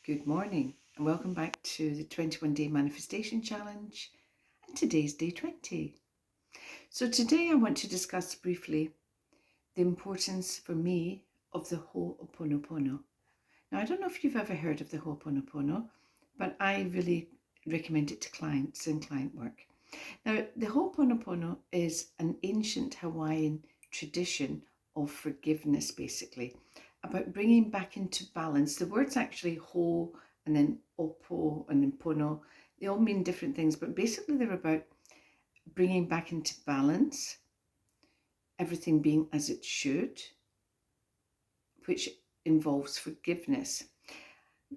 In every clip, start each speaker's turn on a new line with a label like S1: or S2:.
S1: Good morning and welcome back to the 21-day manifestation challenge, and today's day 20. So today I want to discuss briefly the importance for me of the Ho'oponopono. Now, I don't know if you've ever heard of the Ho'oponopono, but I really recommend it to clients in client work. Now, the Ho'oponopono is an ancient Hawaiian tradition of forgiveness, basically, about bringing back into balance. The words actually ho and then opo and then pono, they all mean different things, but basically they're about bringing back into balance, everything being as it should, which involves forgiveness.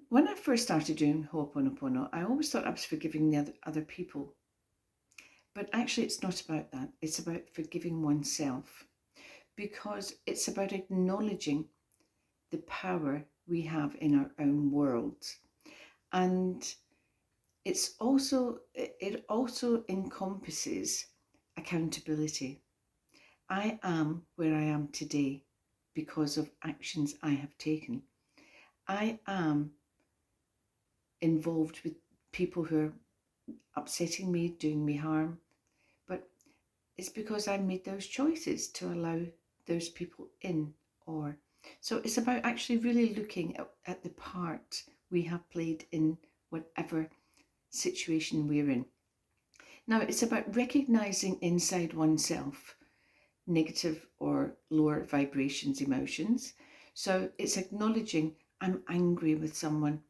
S1: When I first started doing Ho'oponopono, I always thought I was forgiving the other people. But actually it's not about that. It's about forgiving oneself, because it's about acknowledging the power we have in our own world. And it also encompasses accountability. I am where I am today because of actions I have taken. I am involved with people who are upsetting me, doing me harm, but it's because I made those choices to allow those people in. So it's about actually really looking at the part we have played in whatever situation we're in. Now, it's about recognizing inside oneself negative or lower vibrations, emotions. So it's acknowledging I'm angry with someone,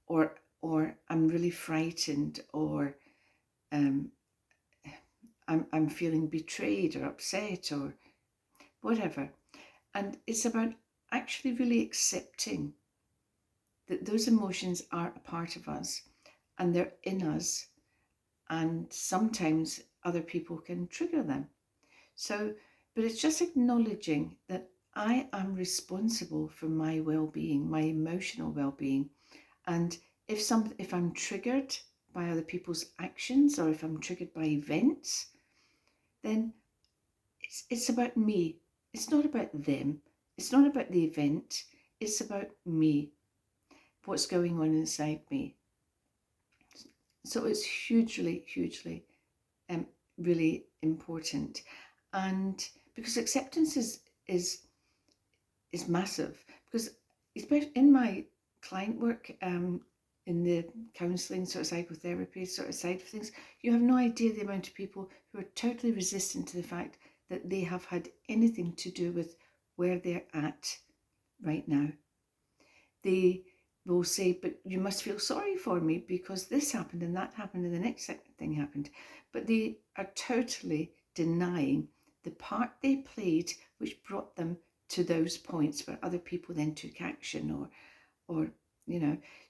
S1: or I'm really frightened, or I'm feeling betrayed or upset or whatever. And it's about actually really accepting that those emotions are a part of us and they're in us, and sometimes other people can trigger them. But it's just acknowledging that I am responsible for my well-being, my emotional well-being. And if I'm triggered by other people's actions, or if I'm triggered by events, then it's about me. It's not about them. It's not about the event. It's about me, what's going on inside me. So it's hugely, really important. And because acceptance is massive, because especially in my client work, in the counselling sort of psychotherapy sort of side of things, you have no idea the amount of people who are totally resistant to the fact that they have had anything to do with where they're at right now. They will say, but you must feel sorry for me because this happened and that happened and the next thing happened. But they are totally denying the part they played, which brought them to those points where other people then took action, or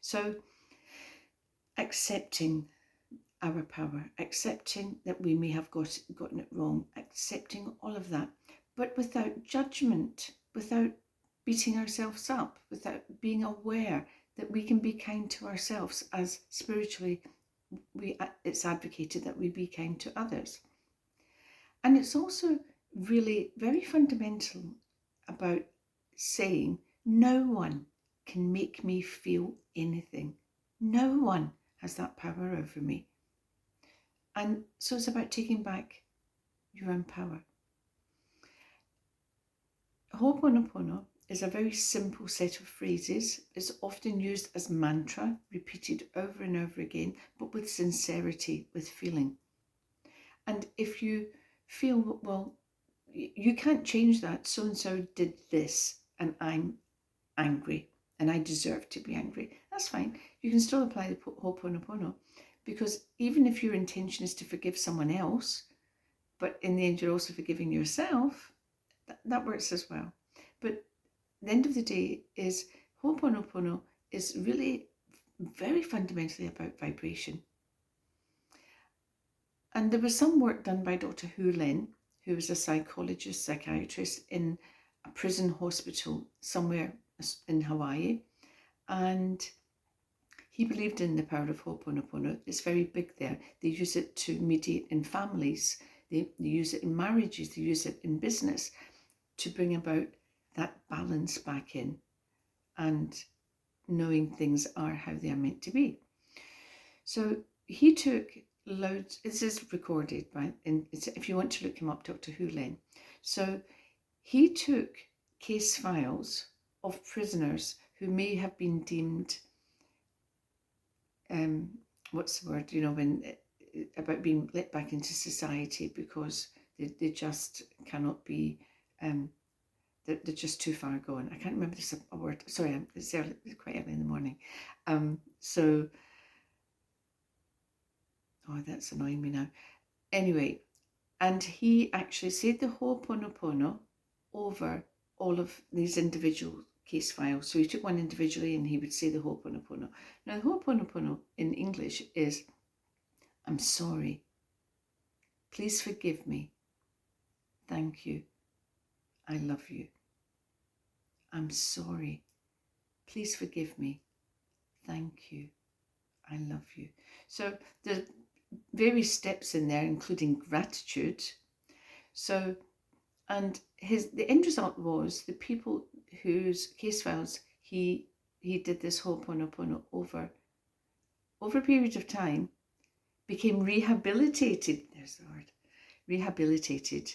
S1: so accepting our power, accepting that we may have gotten it wrong, accepting all of that, but without judgment, without beating ourselves up, without being aware that we can be kind to ourselves, as spiritually it's advocated that we be kind to others. And it's also really very fundamental about saying no one can make me feel anything. No one has that power over me. And so it's about taking back your own power. Ho'oponopono is a very simple set of phrases. It's often used as mantra, repeated over and over again, but with sincerity, with feeling. And if you feel, well, you can't change that, so-and-so did this and I'm angry and I deserve to be angry, that's fine. You can still apply the Ho'oponopono, because even if your intention is to forgive someone else, but in the end you're also forgiving yourself, that works as well. But the end of the day is Ho'oponopono is really very fundamentally about vibration. And there was some work done by Dr. Len, who was a psychiatrist in a prison hospital somewhere in Hawaii. And he believed in the power of Ho'oponopono. It's very big there. They use it to mediate in families. They use it in marriages. They use it in business to bring about that balance back in. And knowing things are how they are meant to be. So he took loads, this is recorded if you want to look him up, Dr. Hulen. So he took case files of prisoners who may have been deemed, what's the word, about being let back into society because they just cannot be, they're just too far gone. I can't remember this a word. Sorry, it's quite early in the morning. Oh, that's annoying me now. Anyway, and he actually said the Ho'oponopono over all of these individual case files. So he took one individually and he would say the Ho'oponopono. Now, the Ho'oponopono in English is, I'm sorry. Please forgive me. Thank you. I love you. I'm sorry. Please forgive me. Thank you. I love you. So there's various steps in there, including gratitude. So, and the end result was the people whose case files he did this Ho'oponopono over a period of time became rehabilitated. There's the word. Rehabilitated,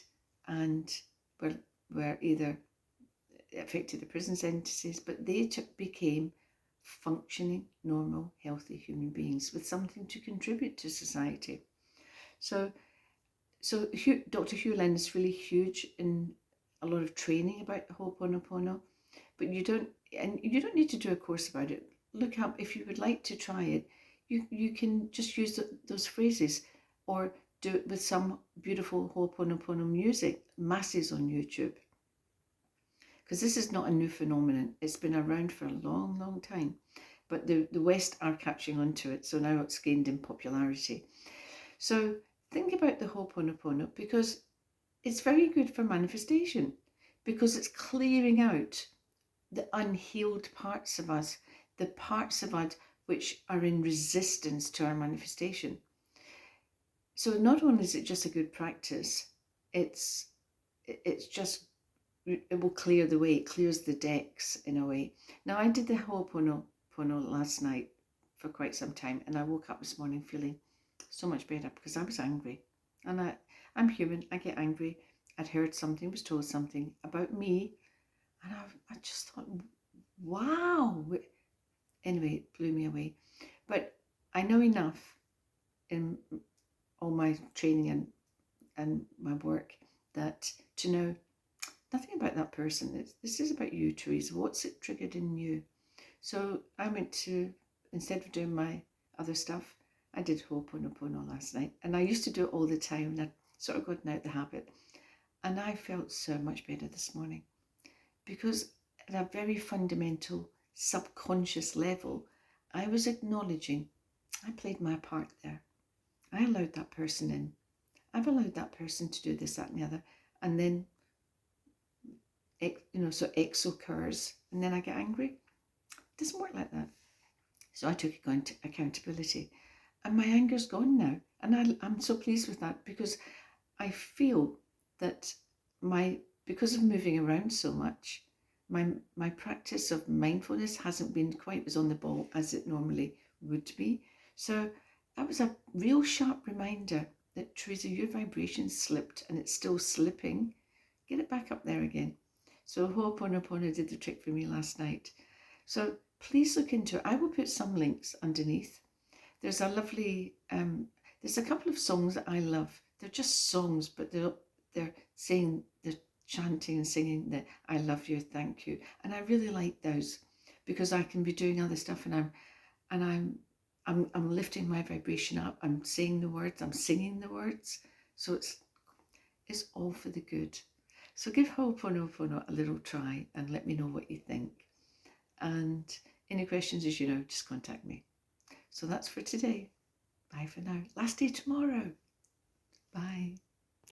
S1: and were either affected the prison sentences, but they became functioning, normal, healthy human beings with something to contribute to society. So Dr. Hulen is really huge in a lot of training about Ho'oponopono, but you don't need to do a course about it. Look up, if you would like to try it, you can just use those phrases, or do it with some beautiful Ho'oponopono music, masses on YouTube. Because this is not a new phenomenon. It's been around for a long, long time. But the West are catching on to it, so now it's gained in popularity. So think about the Ho'oponopono, because it's very good for manifestation, because it's clearing out the unhealed parts of us, the parts of us which are in resistance to our manifestation. So not only is it just a good practice, it's just, it will clear the way, it clears the decks in a way. Now, I did the Ho'oponopono last night for quite some time, and I woke up this morning feeling so much better because I was angry. And I'm human, I get angry. I'd heard something, was told something about me, and I just thought, wow. Anyway, it blew me away. But I know enough in all my training and my work that to know nothing about that person. This is about you, Theresa. What's it triggered in you? So I went to, instead of doing my other stuff, I did Ho'oponopono last night. And I used to do it all the time, and I'd sort of gotten out the habit. And I felt so much better this morning, because at a very fundamental subconscious level, I was acknowledging I played my part there. I allowed that person in. I've allowed that person to do this, that, and the other. And then, so X occurs, and then I get angry. It doesn't work like that. So I took accountability, and my anger's gone now. And I'm so pleased with that, because I feel that because of moving around so much, my practice of mindfulness hasn't been quite as on the ball as it normally would be. So that was a real sharp reminder that, Theresa, your vibration slipped, and it's still slipping. Get it back up there again. So Ho'oponopono did the trick for me last night. So please look into it. I will put some links underneath. There's a lovely, there's a couple of songs that I love. They're just songs, but they're chanting and singing the I love you, thank you. And I really like those, because I can be doing other stuff, and I'm lifting my vibration up. I'm saying the words, I'm singing the words. So it's all for the good. So give Ho'oponopono a little try and let me know what you think. And any questions, as you know, just contact me. So that's for today. Bye for now. Last day tomorrow. Bye.